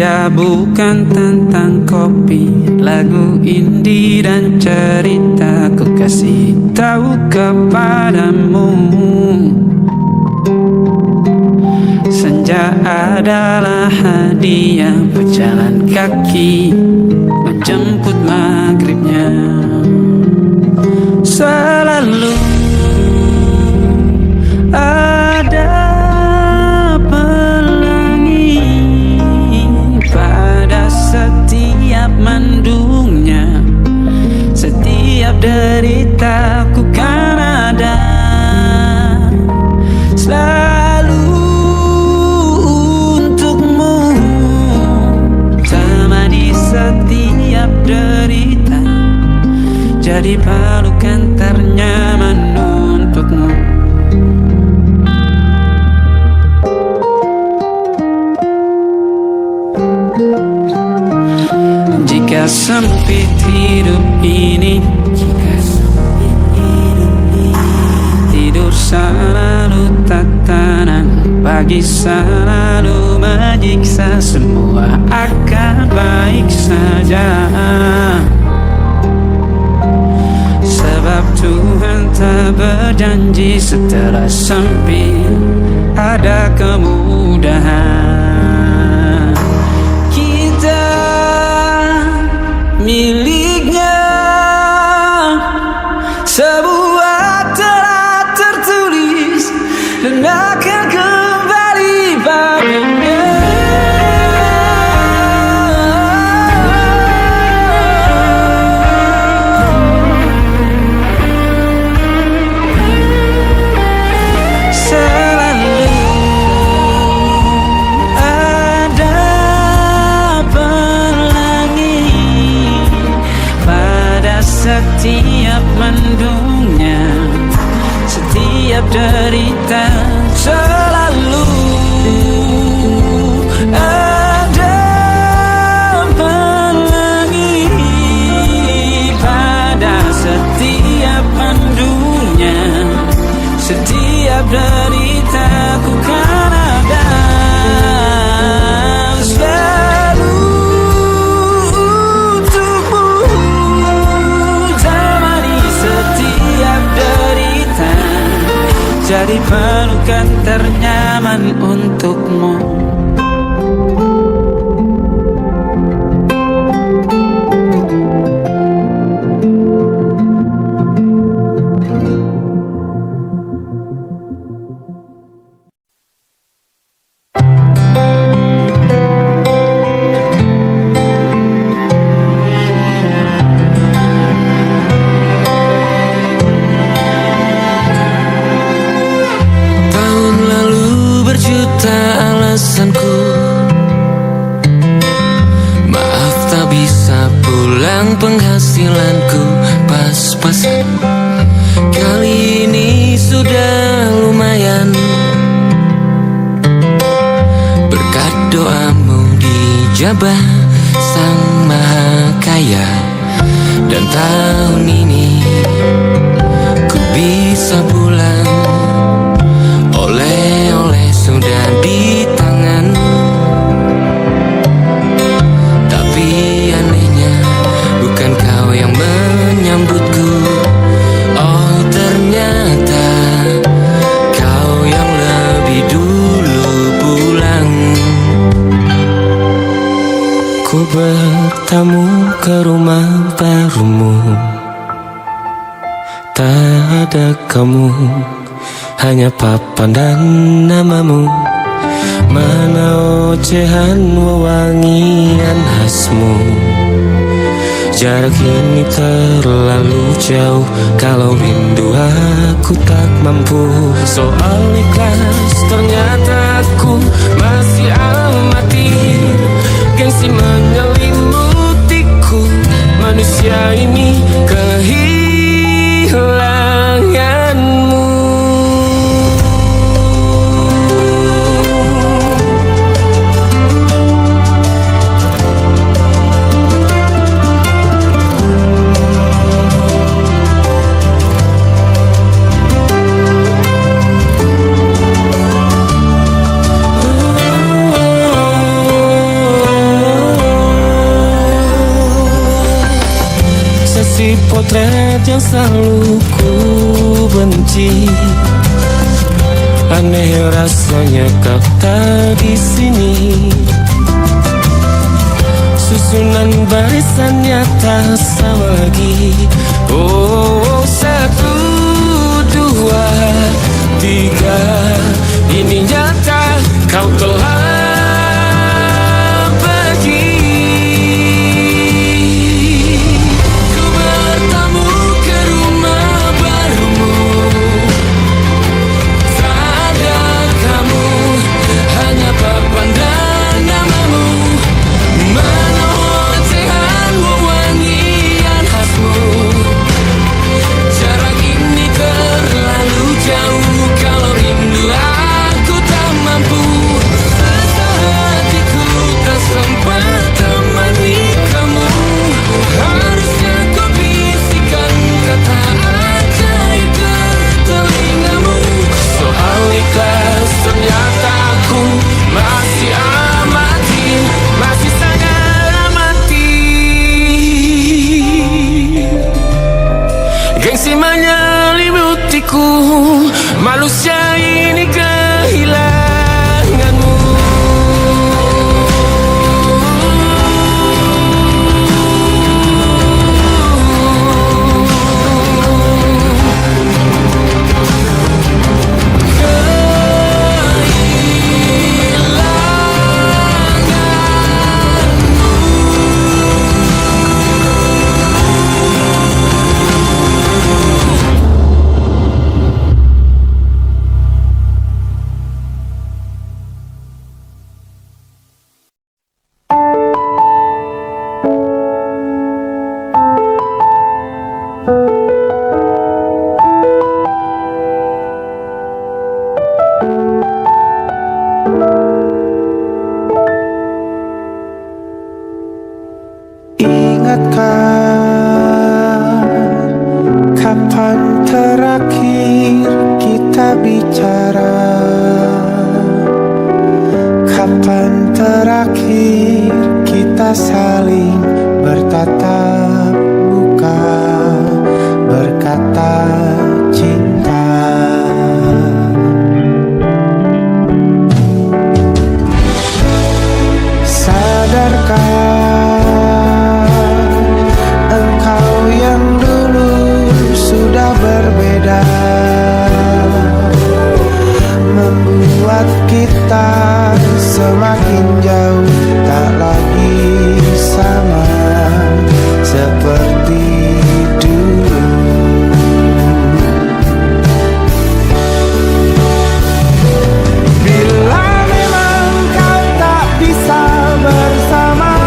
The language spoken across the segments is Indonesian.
Senja bukan tentang kopi, lagu indie dan cerita ku kasih tahu kepadamu. Senja adalah hadiah pejalan kaki menjemput maghribnya. Selalu ada pelangi pada setiap mendungnya. Setiap derita ku kan ada selalu untukmu, temani setiap derita, jadi pelukan ternyaman untukmu. Jika sempit hidup ini, tidur selalu tatanan, pagi selalu menyiksa, semua akan baik saja. Sebab Tuhan tak berjanji setelah sempit ada kemudahan. Kita miliknya sebuah telah tertulis dan akan kembali padanya. Setiap mendungnya, setiap derita, selalu ada pelangi pada setiap mendungnya. Setiap derita ku kan ada jadi pelukan ternyaman untukmu. Penghasilanku pas-pasan, kali ini sudah lumayan. Berkat doamu dijabah Sang Maha Kaya, dan tahun ini ku bisa pulang. Oleh-oleh sudah di tangan, tapi anehnya bukan kau yang menyambutku. Oh, ternyata kau yang lebih dulu pulang. Ku bertamu ke rumah barumu, tak ada kamu, hanya papan dan namamu. Mana ocehan wewangian khasmu. Jarak ini terlalu jauh, kalau rindu aku tak mampu. Soal ikhlas ternyata aku masih amati, gengsi menyelimutiku. Manusia ini kehilanganmu. potret yang selalu ku benci. Aneh rasanya kau tak di sini. Susunan barisannya tak sama lagi. Oh, 1, 2, 3. Ini nyata kau telah pergi. Ku bertamu ke rumah barumu. Tak ada kamu, hanya papan dan namamu. Mana ocehan wewangian khasmu. Jarak ini terlalu jauh. Kalau rindu aku tak mampu. Hatiku tak sempat temani kamu. Harusnya kau bisikan kata ajaib ke telingamu. Soal ikhlas ternyata aku masih amati, masih sangat amati. Gengsi menyelimutiku, manusia ini kehilanganmu. Ingatkah kapan terakhir kita bicara? Kapan terakhir kita saling bertatap muka, berkata cinta? Sadarkah berbeda, membuat kita semakin jauh, tak lagi sama seperti dulu. Bila memang kau tak bisa bersama,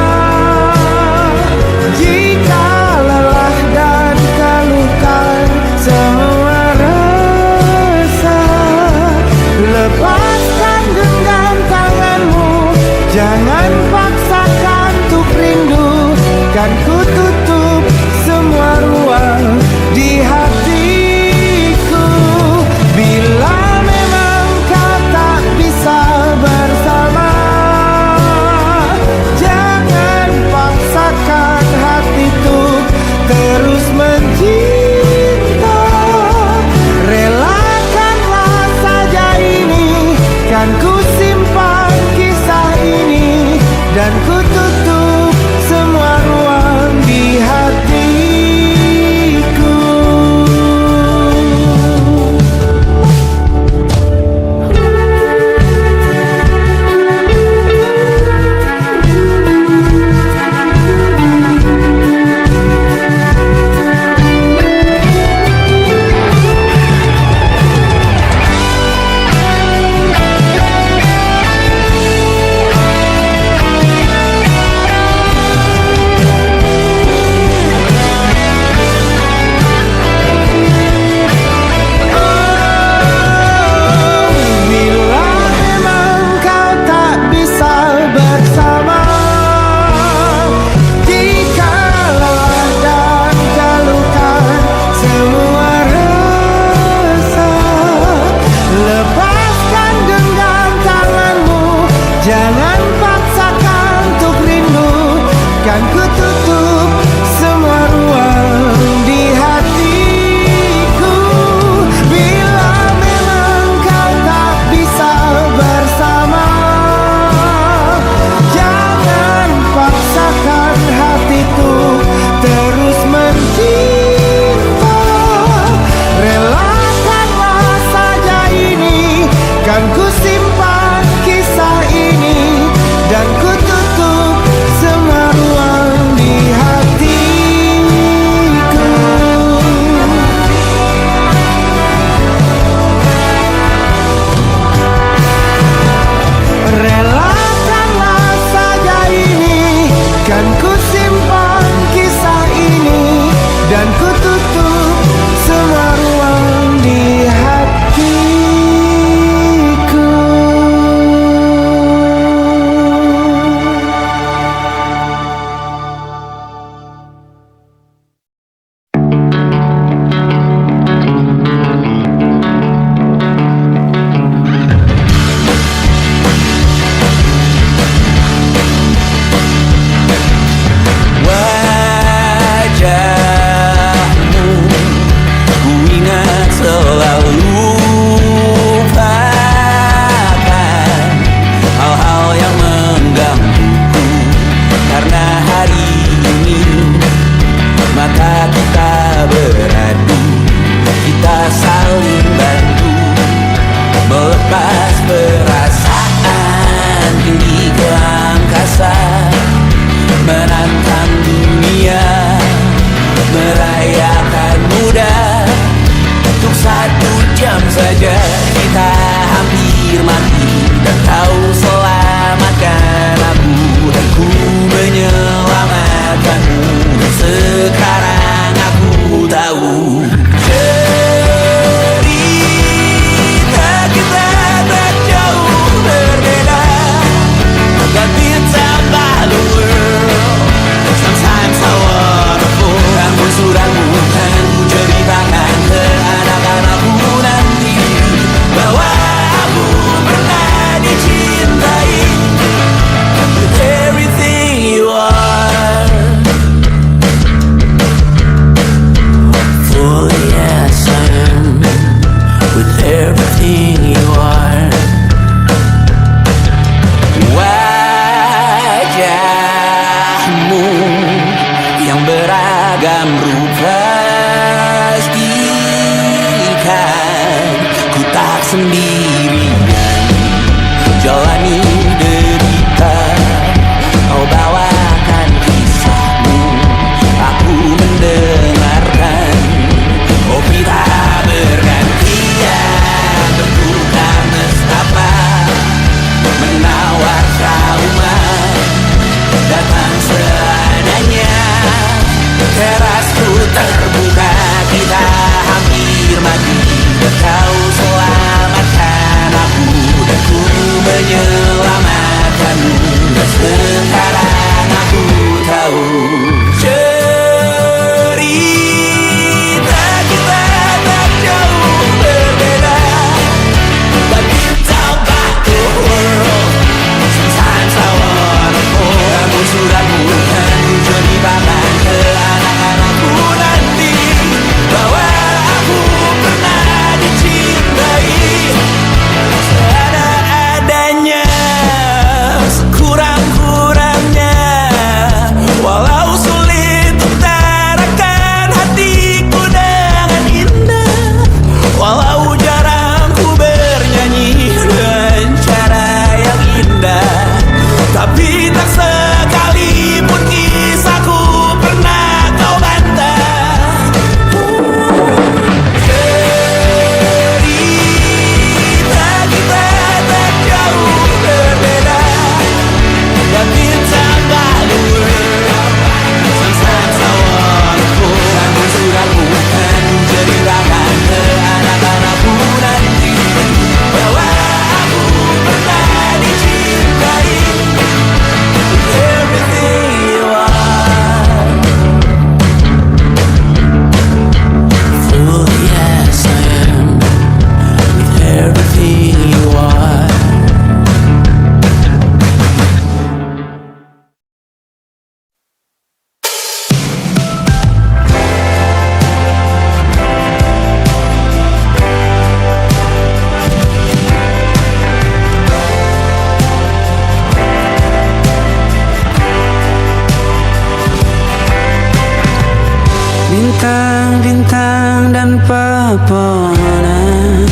jika lelah dan keluhkan semua rasa, lepaskan genggam tanganmu. Jangan paksakan untuk rindu, kan ku tutup semua ruang di hatiku. Bila memang kau tak bisa bersama, jangan paksakan hatiku terus mencinta. Relakanlah saja ini, kan ku simpan kisah ini, dan ku tutup semua ruang di hatiku. Kan ku tutup semua ruang di dalam rupa ikan. Ku tak sendirian jalani derita, kau bawakan kisahmu, aku mendengarkan. Kopi tak bergantian, bertukar nestapa, menawar trauma, datang seadanya. Terasku terbuka, kita hampir mati, kau selamatkan aku dan ku menyelamatkanmu. Dan sekarang aku tahu cerita kita tak jauh berbeda. But you talk about the world, sometimes I wanna fall. Kamu sudah bukan ceritakan ke anak-anakku nanti bahwa aku pernah dicintai seada-adanya, sekurang-kurangnya. Walau sulit utarakan hatiku dengan indah, walau jarang ku bernyanyi dengan cara yang indah, tapi tak sekalipun kisahku pernah kau bantah. Cerita kita tak jauh berbeda, but it's about the world. Sometimes I wanna fall. Kamu sudah bukan ceritakan ke anak-anakku nanti bahwa aku pernah dicintai. Everything you are, fully as I am, with everything you are. Bintang-bintang dan pepohonan,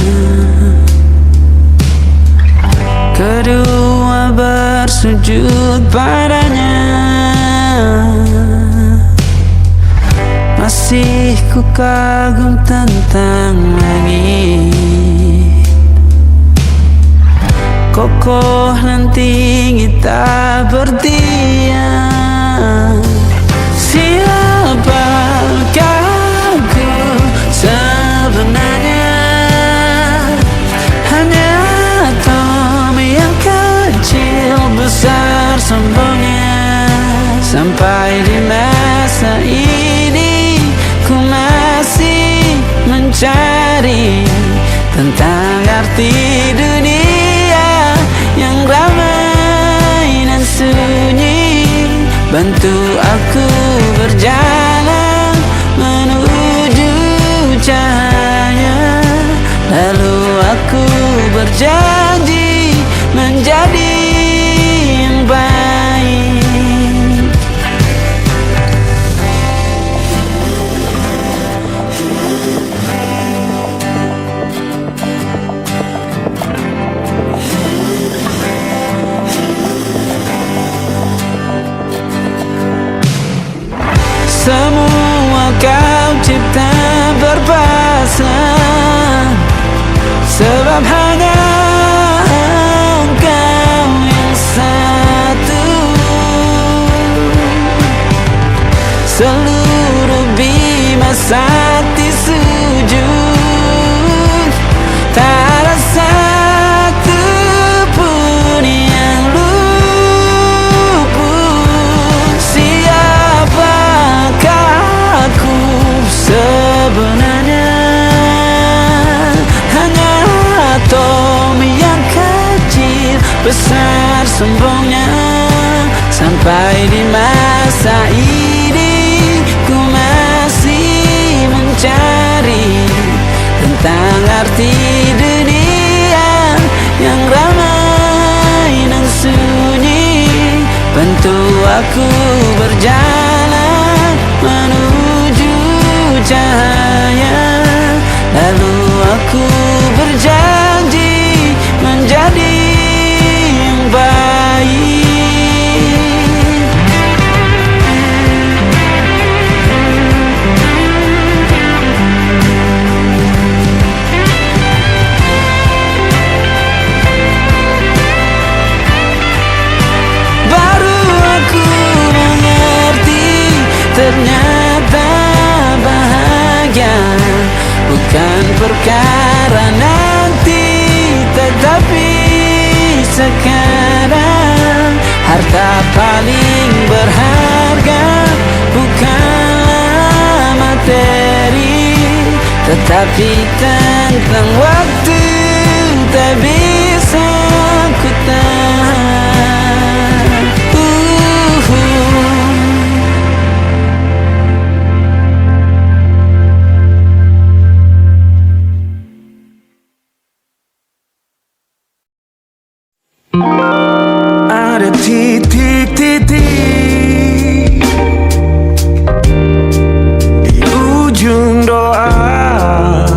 kedua bersujud padanya. Masih ku kagum tentang langit, kokoh dan tinggi tak berdiam. Siapakah aku sebenarnya? Hanya atom yang kecil besar sombongnya. Sampai di masa ini ku masih mencari tentang arti dunia yang ramai dan sunyi. Bantu aku berjalan menuju cahaya, lalu aku berjanji menjadi yang baik. Semua kau cipta berpasang, sebab hanya engkau yang satu. Seluruh bima sakti sujud, tak ada satu pun yang luput. Siapakah aku sebenarnya? Hanya atom yang kecil besar sombongnya. Sampai di masa ini ku masih mencari tentang arti dunia yang ramai dan sunyi. Bantu aku berjalan menuju sekarang. Harta paling berharga bukanlah materi, tetapi tentang waktu tak bisa ku tahan. Ada titik-titik di ujung doa,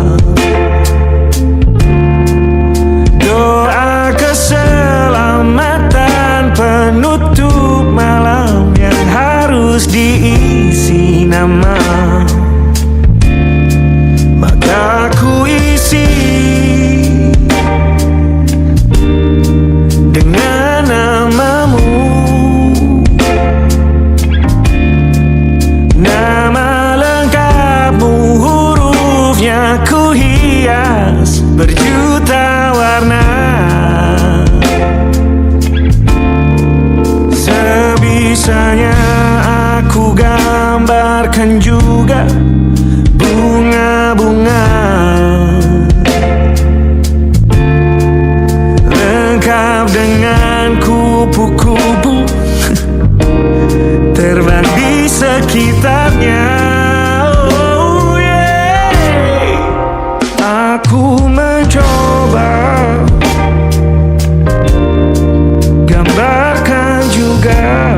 doa keselamatan penutup malam yang harus diisi nama. Maka ku isi dengan namamu, nama lengkapmu, hurufnya ku hias berjuta warna. Sebisanya aku gambarkan juga bunga-bunga, lengkap dengan kupu-kupu terbang di sekitarnya. Oh yeah. Aku mencoba gambarkan juga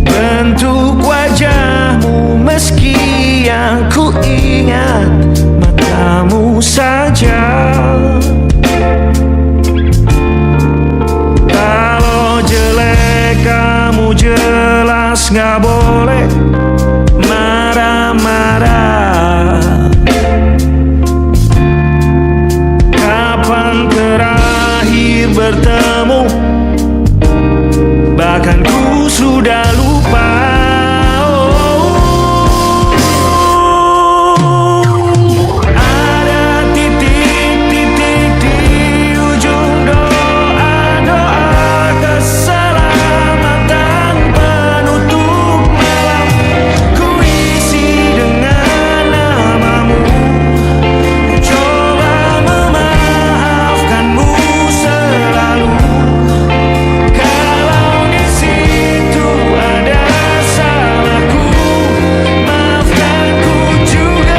bentuk wajahmu, meski yang ku ingat matamu saja. Kalau jelek kamu jelas gak boleh marah-marah. Kapan terakhir bertemu, bahkan ku sudah lupa. Ada titik-titik di ujung doa-doa keselamatan penutup malam. Ku isi dengan namamu, coba memaafkanmu selalu. Kalau di situ ada salahku, maafkanku juga.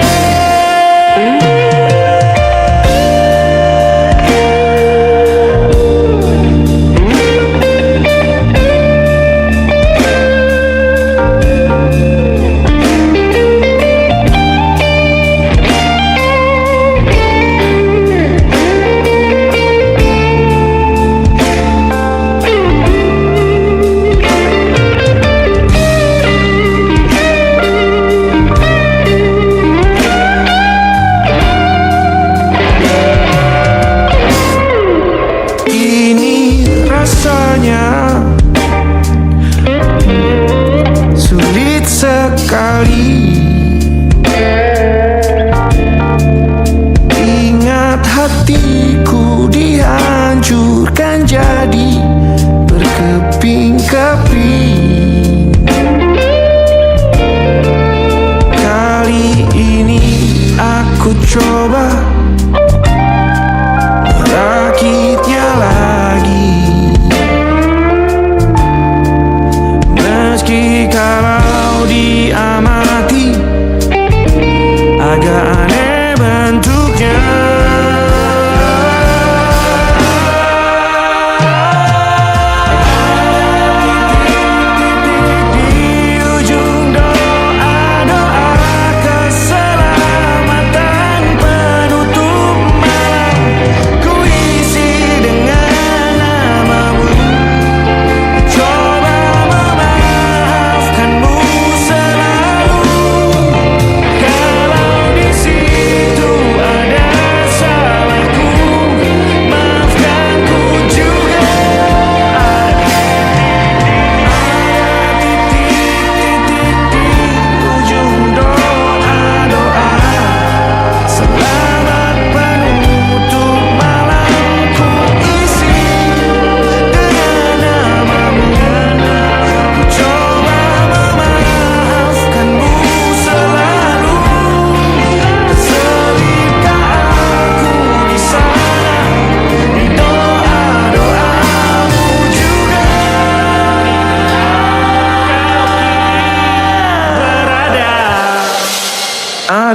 Ini rasanya sulit sekali. Ingat hatiku dihancurkan jadi berkeping-keping. Kali ini aku coba merakitnya lagi, meski kalau diamati agak aneh bentuknya. Di ujung doa-doa keselamatan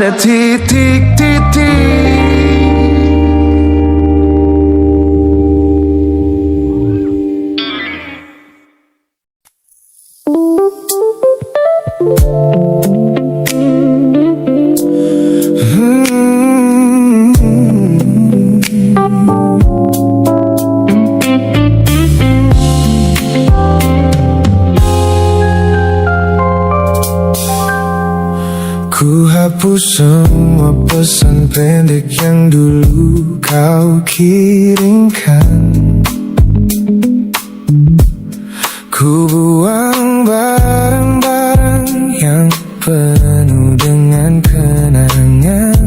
ada titik-titik. Ku hapus semua pesan pendek yang dulu kau kirimkan. Ku buang barang-barang yang penuh dengan kenangan.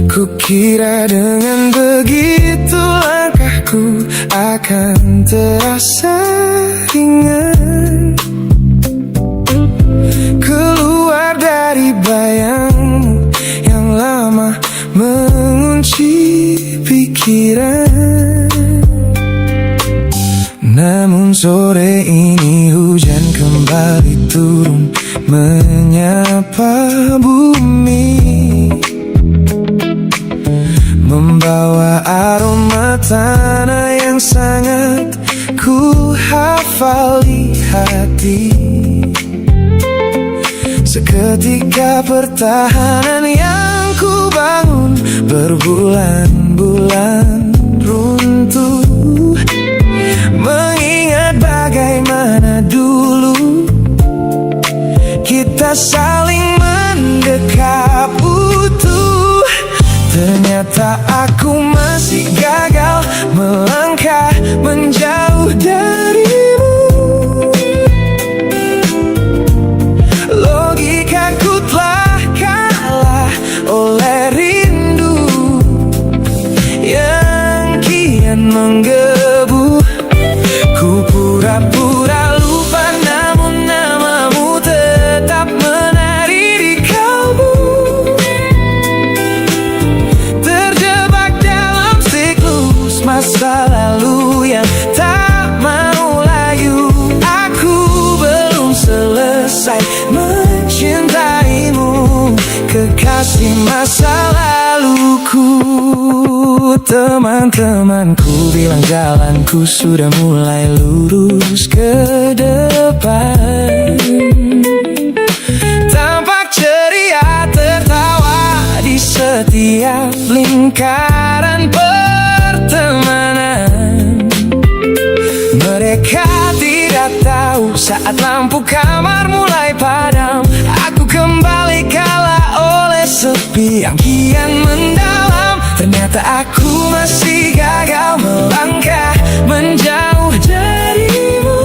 Ku kira dengan begitu langkahku akan terasa ringan. Keluar dari bayangmu yang lama mengunci pikiran. Namun sore ini hujan kembali turun menyapa bumi, membawa aroma tanah yang sangat ku hafali hati. Seketika pertahanan yang ku bangun berbulan-bulan runtuh. Mengingat bagaimana dulu kita saling mendekap utuh. Ternyata aku masih gagal melangkah menjauh darimu. Logikaku telah kalah oleh rindu yang kian menggebu. Ku pura-pura lupa namun namamu tetap menari di kalbu. Terjebak dalam siklus masa lalu yang tak mau layu. Aku belum selesai mencintaimu, kekasih masa laluku. Teman-temanku bilang jalanku sudah mulai lurus ke depan. Tampak ceria tertawa di setiap lingkaran pertemanan. Mereka tidak tahu saat lampu kamar mulai padam, aku kembali kalah oleh sepi yang kian mendalam. Ternyata aku masih gagal melangkah menjauh darimu.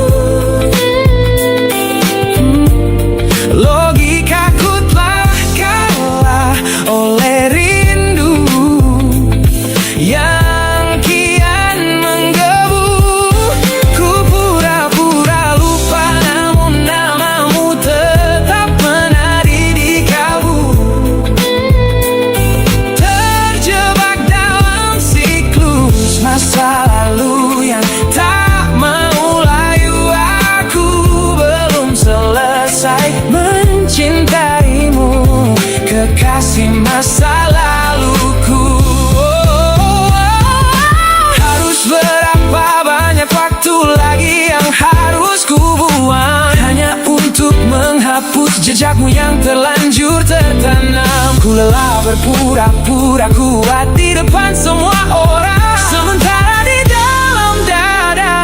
Logikaku telah kalah oleh rindu yang kian menggebu. Ku pura-pura lupa namun namamu tetap menari di kalbu. Terjebak dalam siklus masa lalu yang tak mau layu. Aku belum selesai mencintaimu, kekasih masa laluku. Harus berapa banyak waktu lagi yang harus ku buang hanya untuk menghapus jejakmu yang terlanjur tertanam. Ku lelah berpura-pura kuat di depan semua orang, sementara di dalam dada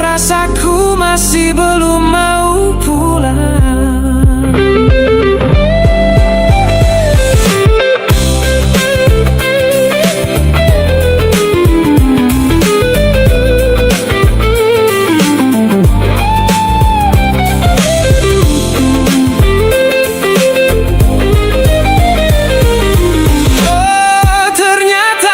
rasaku masih belum mau pulang. Oh, ternyata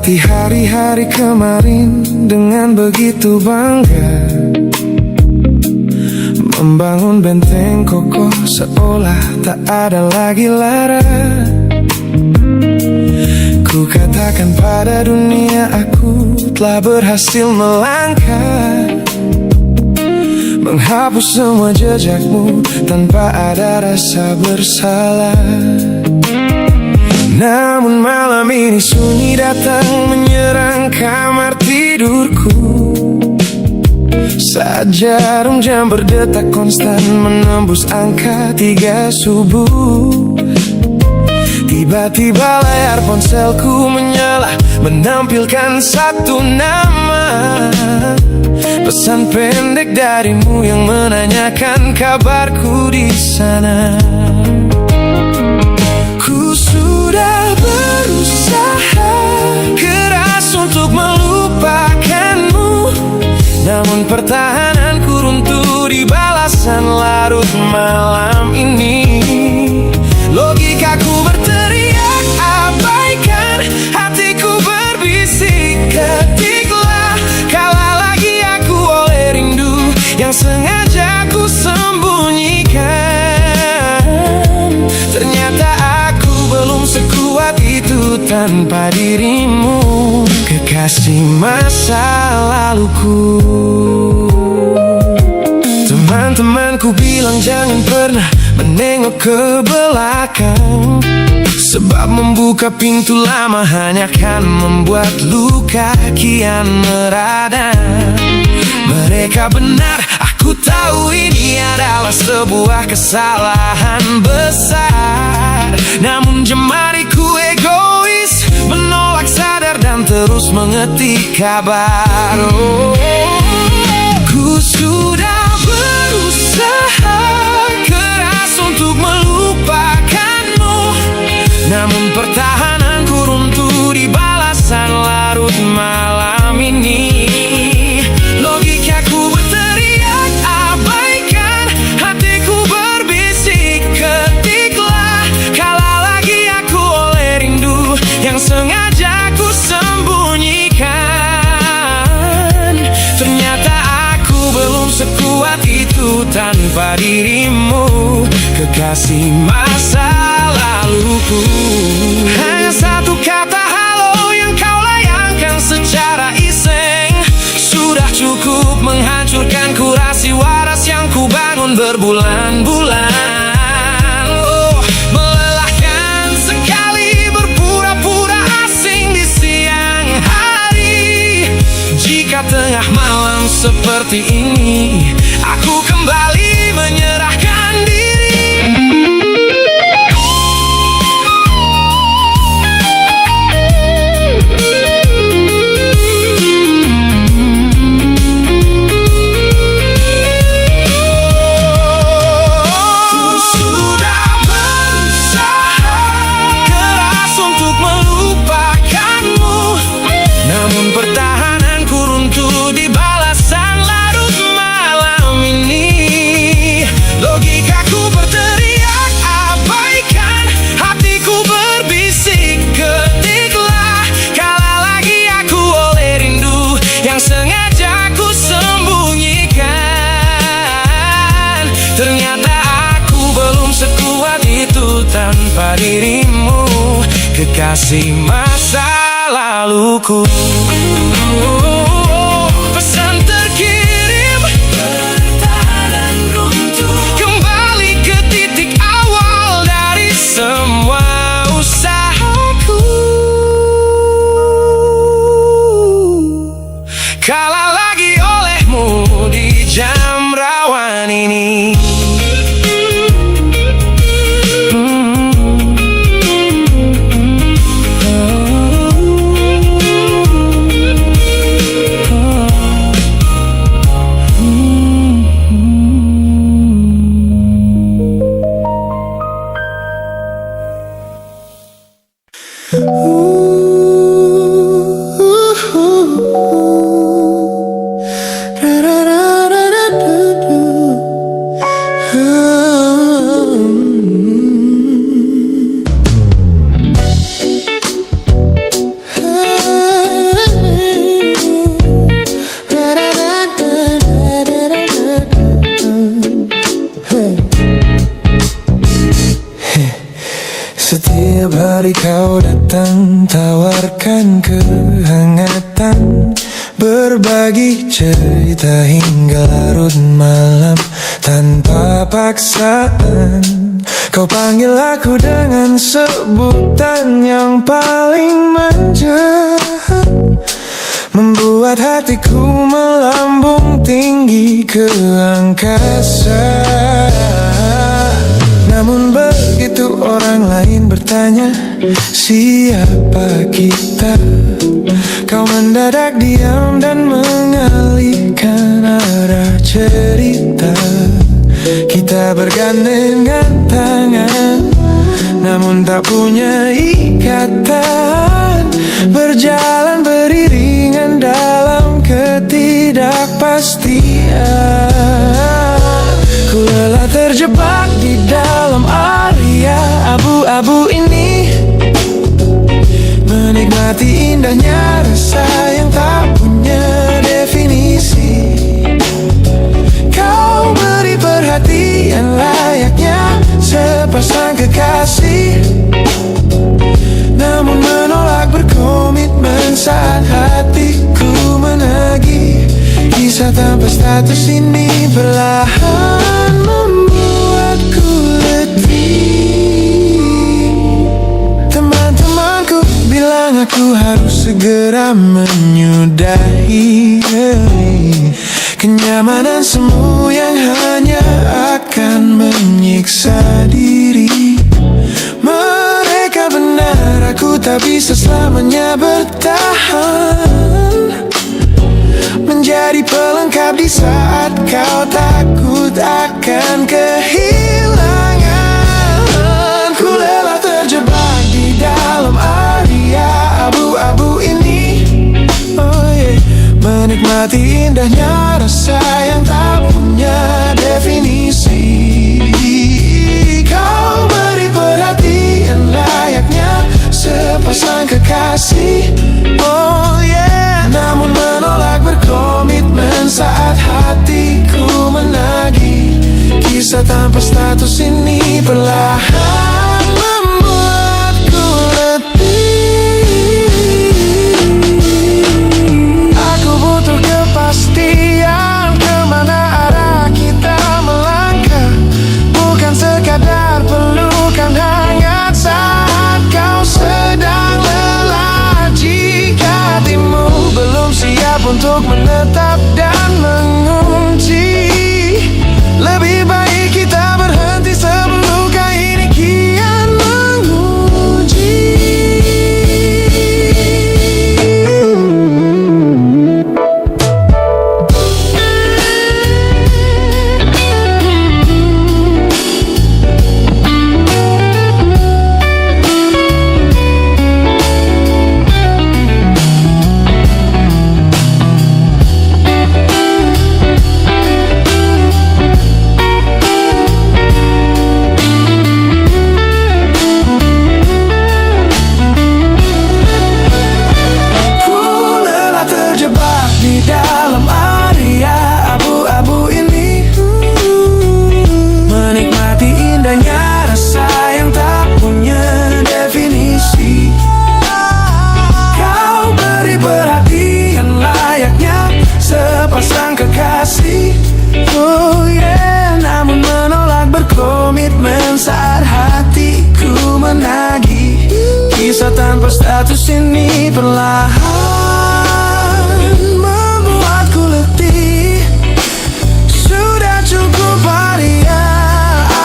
Melewati hari-hari kemarin dengan begitu bangga, membangun benteng kokoh seolah tak ada lagi lara. Ku katakan pada dunia aku telah berhasil melangkah, menghapus semua jejakmu tanpa ada rasa bersalah. Namun malam ini sunyi datang menyerang kamar tidurku, saat jarum jam berdetak konstan menembus angka 3 subuh. Tiba-tiba layar ponselku menyala, menampilkan satu nama, pesan pendek darimu yang menanyakan kabarku di sana. Ku sudah berusaha keras untuk melupakanmu, namun pertahananku runtuh di balasan larut malam ini. Logikaku berteriak abaikan, hatiku berbisik ketiklah, kalah lagi aku oleh rindu yang sengaja ku sembunyikan. Ternyata aku belum sekuat itu tanpa dirimu, kekasih masa laluku. Teman-temanku bilang jangan pernah menengok ke belakang, sebab membuka pintu lama hanya akan membuat luka kian meradang. Mereka benar, aku tahu ini adalah sebuah kesalahan besar, namun jemariku egois menolak sadar dan terus mengetik kabar. Ku sudah berusaha keras untuk melupakanmu, namun pertahananku runtuh di balasan larut malam ini. Logikaku berteriak abaikan, hatiku berbisik ketiklah, kalah lagi aku oleh rindu yang sengaja ku sembunyikan. Ternyata aku belum sekuat itu tanpa dirimu, kekasih masa laluku. Hanya satu kata halo yang kau layangkan secara iseng, sudah cukup menghancurkan kurasi waras yang ku bangun berbulan-bulan. Melelahkan sekali berpura-pura asing di siang hari. Jika tengah malam seperti ini aku kembali menyerahkan diri. Sudah berusaha keras untuk melupakanmu, namun pertahananku runtuh di balasan larut malam ini. Logikaku berteriak abaikan, hatiku berbisik ketiklah, kalah lagi aku oleh rindu yang sengaja ku sembunyikan. Ternyata aku belum sekuat itu tanpa dirimu, kekasih masa laluku. Pesan terkirim, pertahanan runtuh, kembali ke titik awal dari semua usahaku. Kalah lagi olehmu di jam rawan ini. Setiap hari kau datang, tawarkan kehangatan, berbagi cerita hingga larut malam tanpa paksaan. Kau panggil aku dengan sebutan yang paling manja, membuat hatiku melambung tinggi ke angkasa. Namun begitu orang lain bertanya, siapa kita? Kau mendadak diam dan mengalihkan arah cerita. Kita bergandengan tangan, namun tak punya ikatan, berjalan beriringan dalam ketidakpastian. Ku lelah terjebak di dalam area abu-abu ini, menikmati indahnya rasa yang tak punya definisi. Kau beri perhatian layaknya sepasang kekasih, namun menolak berkomitmen saat hatiku menagih. Kisah tanpa status ini perlahan membuatku letih. Teman-temanku bilang aku harus segera menyudahi kenyamanan semu yang hanya akan menyiksa diri. Mereka benar, aku tak bisa selamanya bertahan, menjadi pelengkap di saat kau takut akan kehilangan. Ku lelah terjebak di dalam area abu-abu ini, oh yeah. Menikmati indahnya rasa yang tak punya definisi. Kau beri perhatian layaknya sepasang kekasih, oh yeah. Namun menolak berkomitmen saat hatiku menagih. Kisah tanpa status ini perlahan membuatku letih. Aku butuh kepastian kemana arah kita melangkah, bukan sekadar pelukan hangat saat kau sedang lelah. Jika hatimu belum siap untuk menetap dan mengunci, lebih baik kita berhenti sebelum luka ini kian menguji. Oh yeah, namun menolak berkomitmen saat hatiku menagih. Kisah tanpa status ini perlahan membuatku letih. Sudah cukup area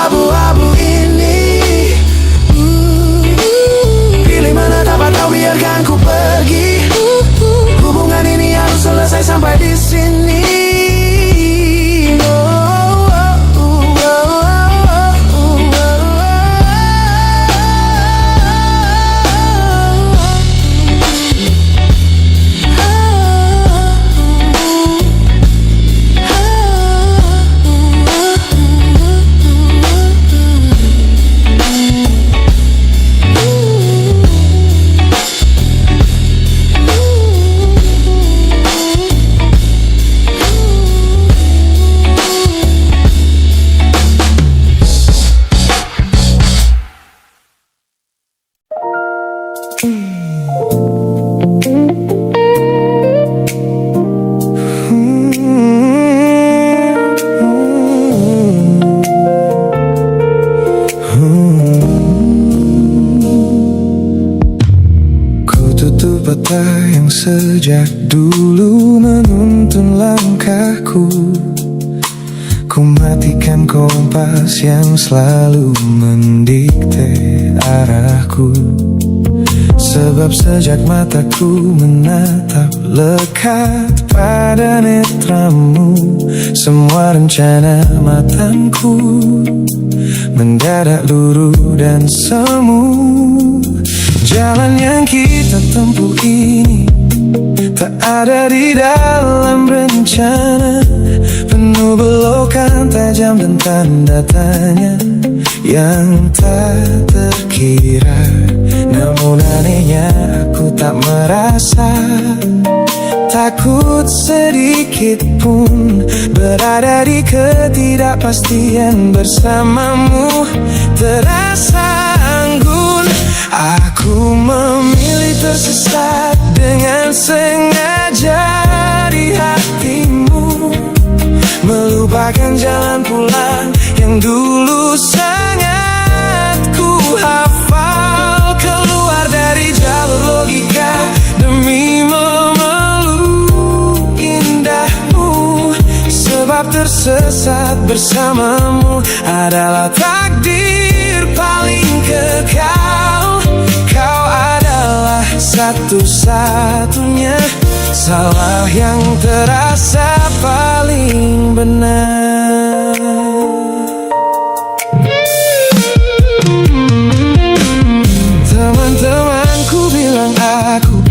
abu-abu ini, pilih mana dapat kau biarkan ku pergi. Hubungan ini harus selesai sampai di sini. peta yang sejak dulu menuntun langkahku. Ku matikan kompas yang selalu mendikte arahku. Sebab sejak mataku menatap lekat pada netramu, semua rencana matangku mendadak luruh dan semu. Jalan yang kita tempuh ini tak ada di dalam rencana, penuh belokan tajam dan tanda tanya yang tak terkira. Namun anehnya aku tak merasa takut sedikit pun berada di ketidakpastian bersamamu. Terasa anggun, aku memilih tersesat dengan sengaja di hatimu, melupakan jalan pulang yang dulu sangat ku hafal. Keluar dari jalur logika demi memeluk indahmu, sebab tersesat bersamamu adalah takdir paling kekal. Kau adalah satu-satunya salah yang terasa paling benar. Teman-temanku bilang aku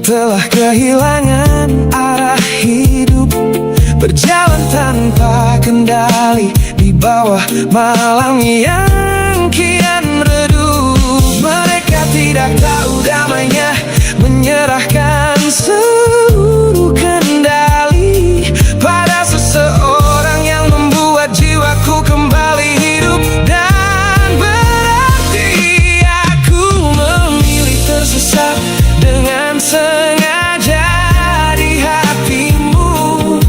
telah kehilangan arah hidup, berjalan tanpa kendali di bawah malam yang kian redup. Mereka tidak tahu damainya menyerahkan seluruh kendali pada seseorang yang membuat jiwaku kembali hidup dan berarti. Aku memilih tersesat dengan sengaja di hatimu,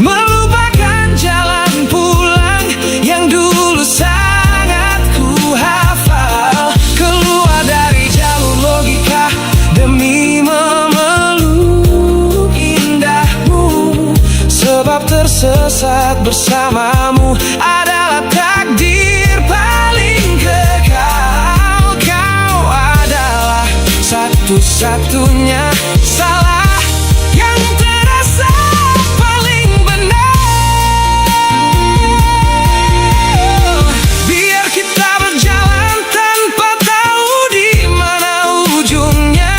melupakan jalan pulang yang dulu sangat ku hafal. Keluar dari jalur logika demi memeluk indahmu, sebab tersesat bersamamu adalah takdir paling kekal. Kau adalah satu-satunya salah yang terasa paling benar. Biar kita berjalan tanpa tahu di mana ujungnya,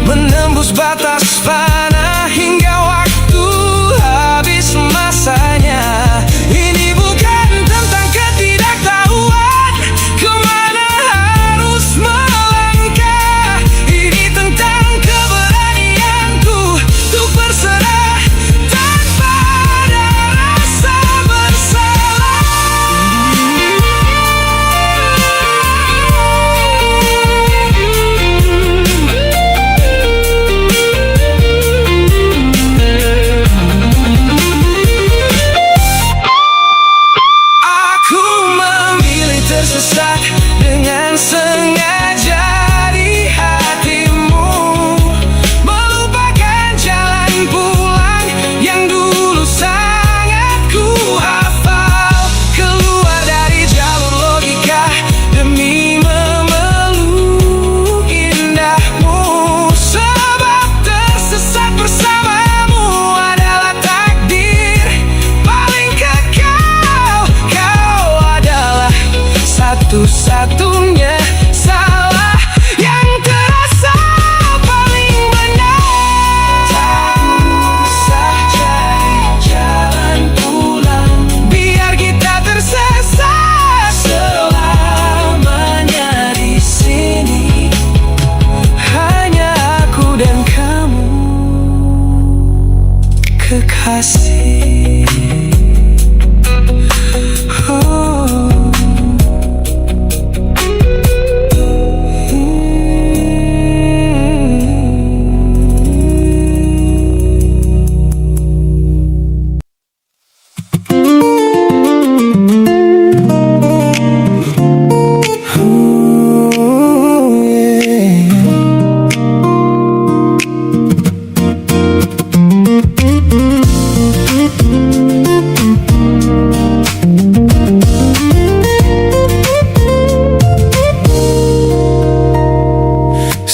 menembus batas fana hingga waktu habis masanya. Ini bukan tentang ketidaktahuan kemana harus melangkah, ini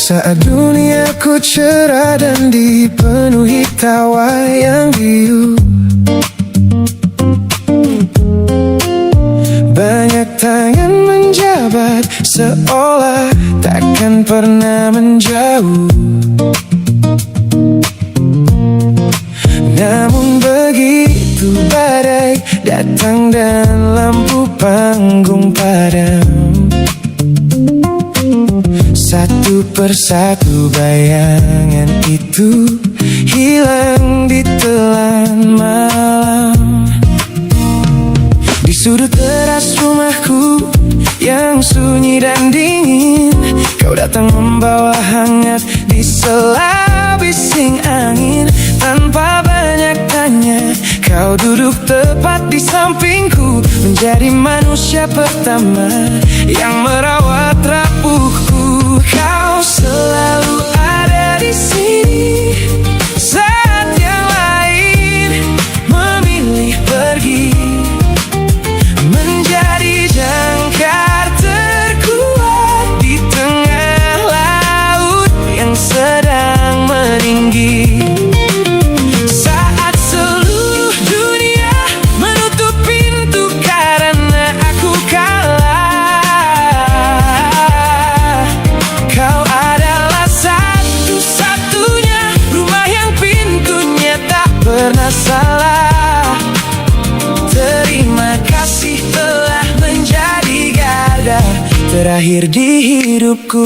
Saat duniaku cerah dan dipenuhi tawa yang riuh, banyak tangan menjabat seolah takkan pernah menjauh. Namun begitu badai datang dan lampu panggung padam, satu persatu bayangan itu hilang di telan malam. Di sudut teras rumahku yang sunyi dan dingin, kau datang membawa hangat di sela bising angin. Tanpa banyak tanya, kau duduk tepat di sampingku, menjadi manusia pertama yang merawat rapuhku. Kau selalu ada di sini saat yang lain memilih pergi, menjadi jangkar terkuat di tengah laut yang sedang meninggi. Saat seluruh dunia menutup pintu karena aku kalah, kau adalah satu-satunya rumah yang pintunya tak pernah salah. Terima kasih telah menjadi garda terakhir di hidupku.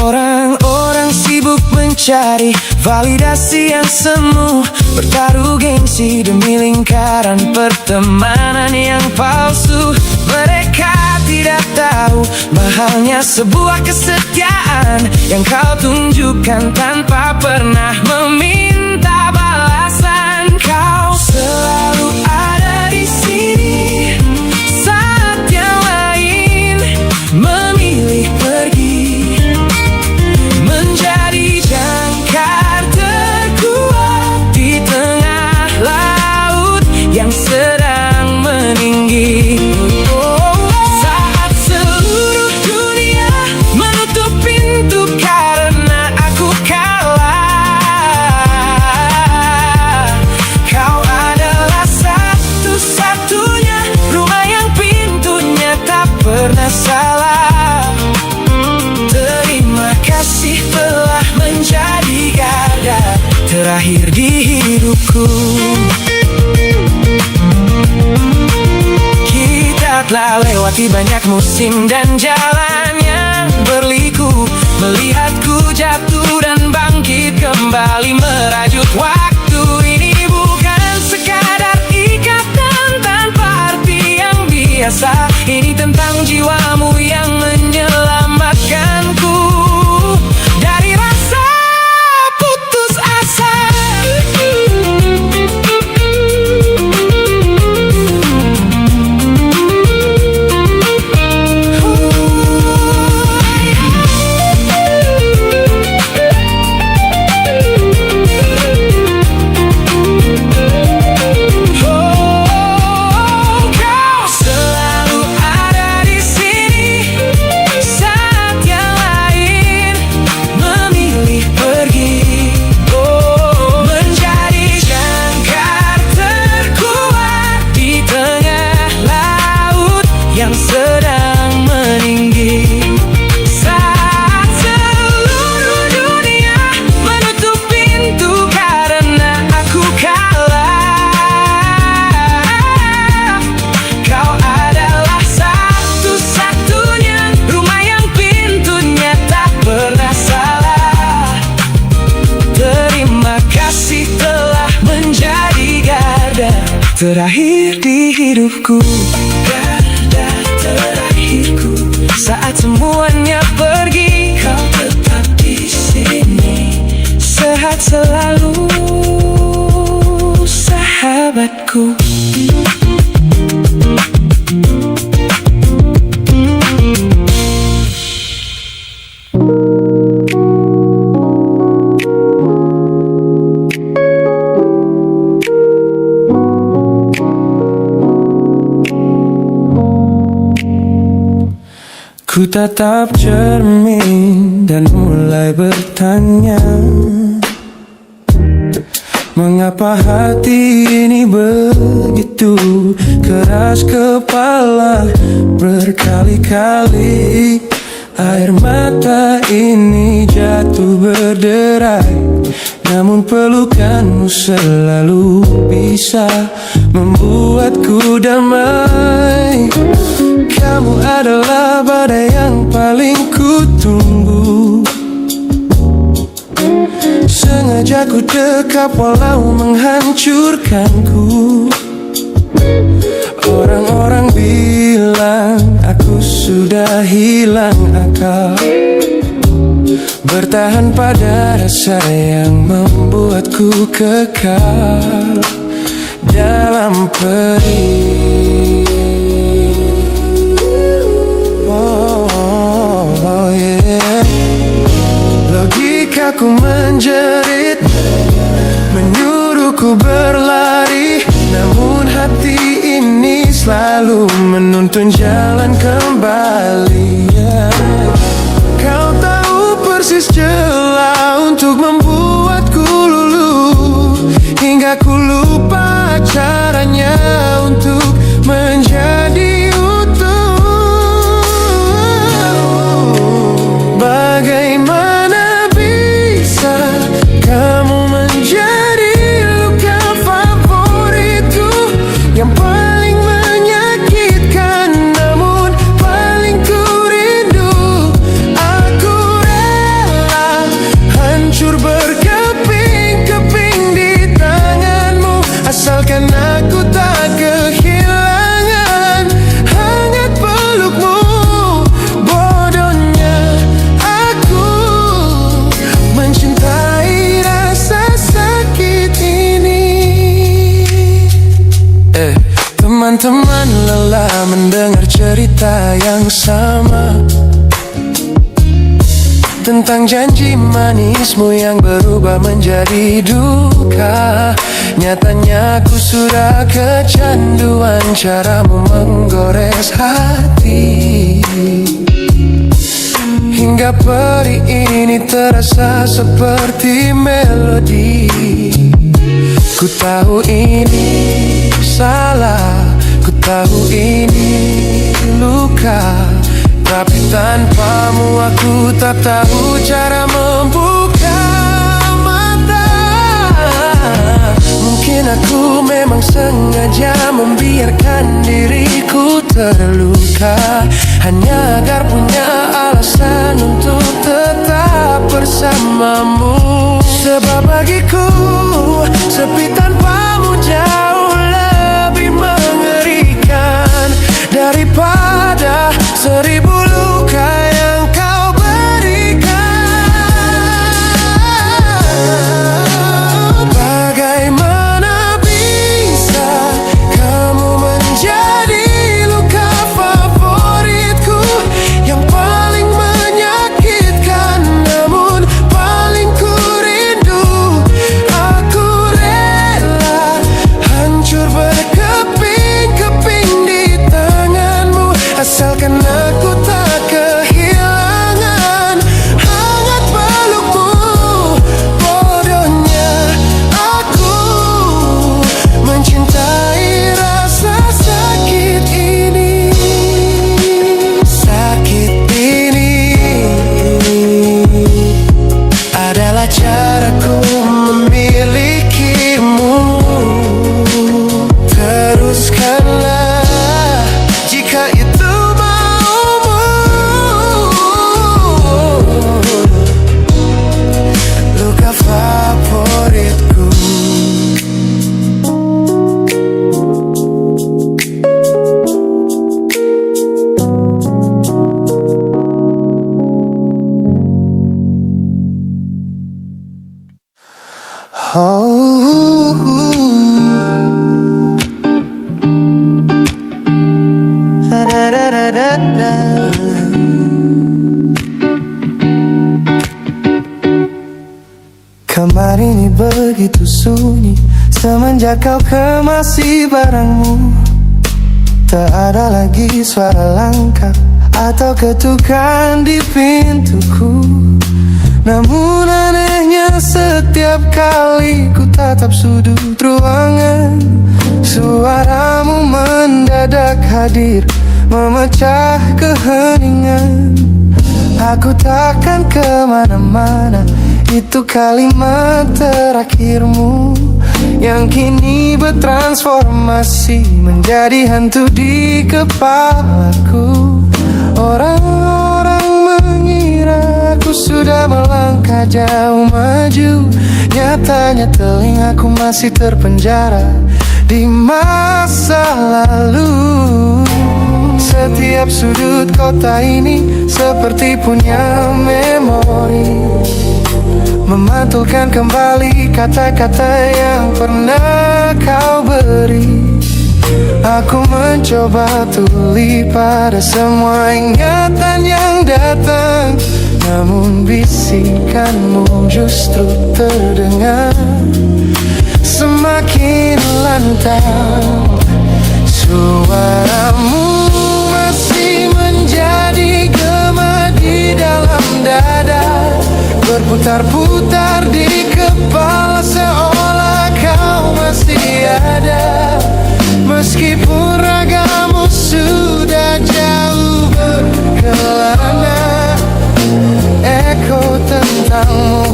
Orang-orang sibuk mencari validasi yang semu, bertaruh gengsi demi lingkaran pertemanan yang palsu. Mereka tidak tahu mahalnya sebuah kesetiaan yang kau tunjukkan tanpa pernah meminta balasan. Kau selalu ada di sini saat yang lain memilih pergi, menjadi jangkar terkuat di tengah laut yang sedang meninggi. Saat seluruh dunia menutup pintu karena aku kalah, kau adalah satu-satunya rumah yang pintunya tak pernah salah. Terima kasih telah menjadi garda terakhir di hidupku. Kita telah lewati banyak musim dan jalan yang berliku, melihatku jatuh dan bangkit kembali merajut waktu. Ini bukan sekadar ikatan tanpa arti yang biasa, ini tentang jiwamu yang menyelamatkanku dari rasa putus asa. Kau selalu ada di sini saat yang lain memilih pergi, menjadi jangkar terkuat di tengah laut yang sedang meninggi. Saat seluruh dunia menutup pintu karena aku kalah, kau adalah satu-satunya rumah yang pintunya tak pernah salah. Terima kasih telah menjadi garda terakhir di hidupku, garda terakhirku. Saat semuanya pergi, kau tetap di sini, sehat selalu sahabatku. Ku tatap cermin dan mulai bertanya, mengapa hati ini begitu keras kepala? Berkali-kali air mata ini jatuh berderai, namun pelukanmu selalu bisa membuatku damai. Kamu adalah badai yang paling ku tunggu, sengaja ku dekap walau menghancurkanku. Orang-orang bilang aku sudah hilang akal, bertahan pada rasa yang membuatku kekal dalam perih. Oh yeah. Logikaku menjerit, menyuruhku berlari, namun hati ini selalu menuntun jalan kembali. Kau tahu persis celah untuk membuatku luluh, hingga ku lupa caranya untuk menjadi utuh. Bagaimana bisa kamu menjadi luka favoritku, yang paling menyakitkan namun paling ku rindu. Aku rela hancur berkeping-keping di tanganmu, asalkan aku tak kehilangan hangat pelukmu. Bodohnya aku mencintai rasa sakit ini. Teman-teman lelah mendengar cerita yang sama tentang janji manismu yang berubah menjadi duka. Nyatanya aku sudah kecanduan caramu menggores hati, hingga perih ini terasa seperti melodi. Ku tahu ini salah, ku tahu ini luka, tapi tanpamu aku tak tahu cara membuka mata. Mungkin aku memang sengaja membiarkan diriku terluka, hanya agar punya alasan untuk tetap bersamamu. Sebab bagiku sepi tanpamu jauh lebih mengerikan daripada 1000 luka yang kau berikan. Bagaimana bisa kamu menjadi luka favoritku, yang paling menyakitkan namun paling ku rindu. Aku rela hancur berkeping-keping di tanganmu, asalkan aku tak kehilangan hangat pelukmu. Bodohnya aku mencintai rasa sakit ini. Sakit ini adalah caraku memilikimu. Teruskanlah jika itu maumu. Luka favoritku. Kamar ini begitu sunyi semenjak kau kemasi barangmu. Tak ada lagi suara langkah atau ketukan di pintuku. Namun anehnya setiap kali ku tatap sudut ruangan, suaramu mendadak hadir, memecah keheningan. Aku takkan kemana-mana, itu kalimat terakhirmu yang kini bertransformasi menjadi hantu di kepalaku. Orang-orang mengira aku sudah melangkah jauh maju, nyatanya telingaku masih terpenjara di masa lalu. Setiap sudut kota ini seperti punya memori, memantulkan kembali kata-kata yang pernah kau beri. Aku mencoba tuli pada semua ingatan yang datang, namun bisikanmu justru terdengar semakin lantang. Suaramu masih menjadi gema di dalam dada, berputar-putar di kepala seolah kau masih ada. Meskipun ragamu sudah jauh berkelana, eko tentangmu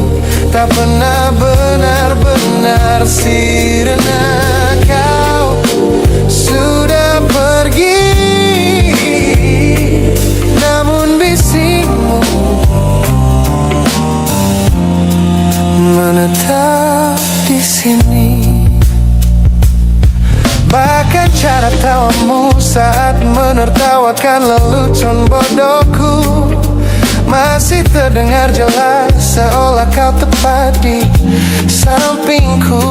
tak pernah benar-benar sirna. Kau sudah pergi, namun bisikmu menetap di sini. Bahkan cara tawamu saat menertawakan lelucon bodohku masih terdengar jelas, seolah kau tepat di sampingku.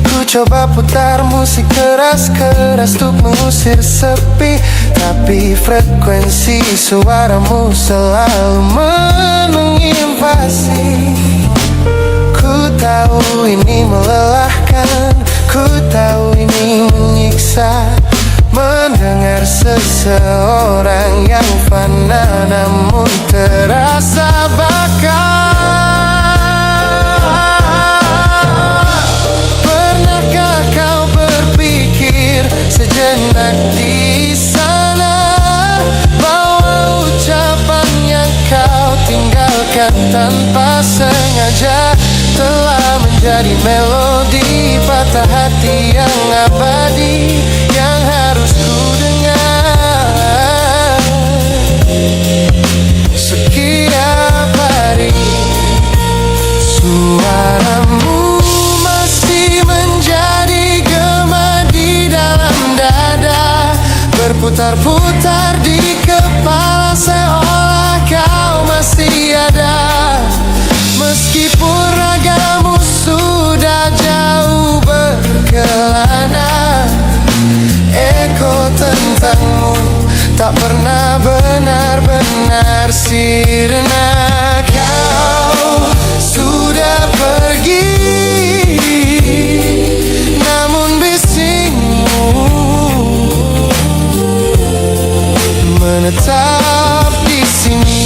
Ku coba putar musik keras-keras untuk mengusir sepi, tapi frekuensi suaramu selalu menginvasi. Ku tahu ini melelahkan, ku tahu ini menyiksa, mendengar seseorang yang fana namun terasa bakal. Pernahkah kau berpikir sejenak di sana bahwa ucapan yang kau tinggalkan tanpa sengaja telah menjadi melodi patah hati yang abadi yang harus ku dengar setiap hari. Suaramu masih menjadi gema di dalam dada, berputar-putar di kepala seolah kau masih ada. Meskipun ragamu sudah jauh berkelana, eko tentangmu tak pernah benar-benar sirna. Kau sudah pergi, namun bisikmu menetap di sini.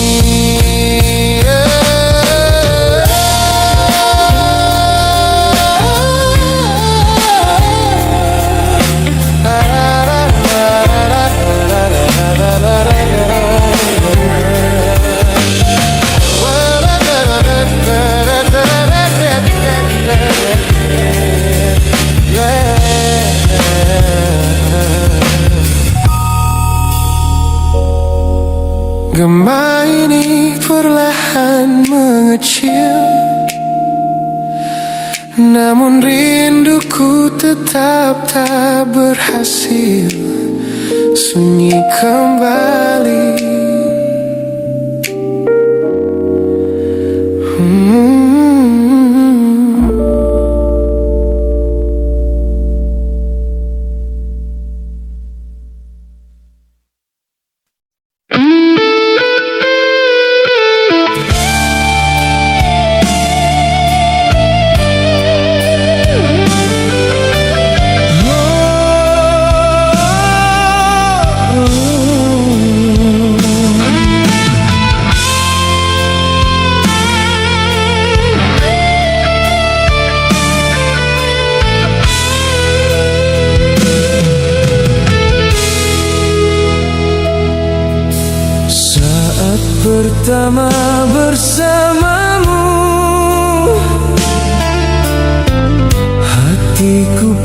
Gema ini perlahan mengecil, namun rinduku tetap tak berhasil sunyi kembali. pertama bersamamu. Hatiku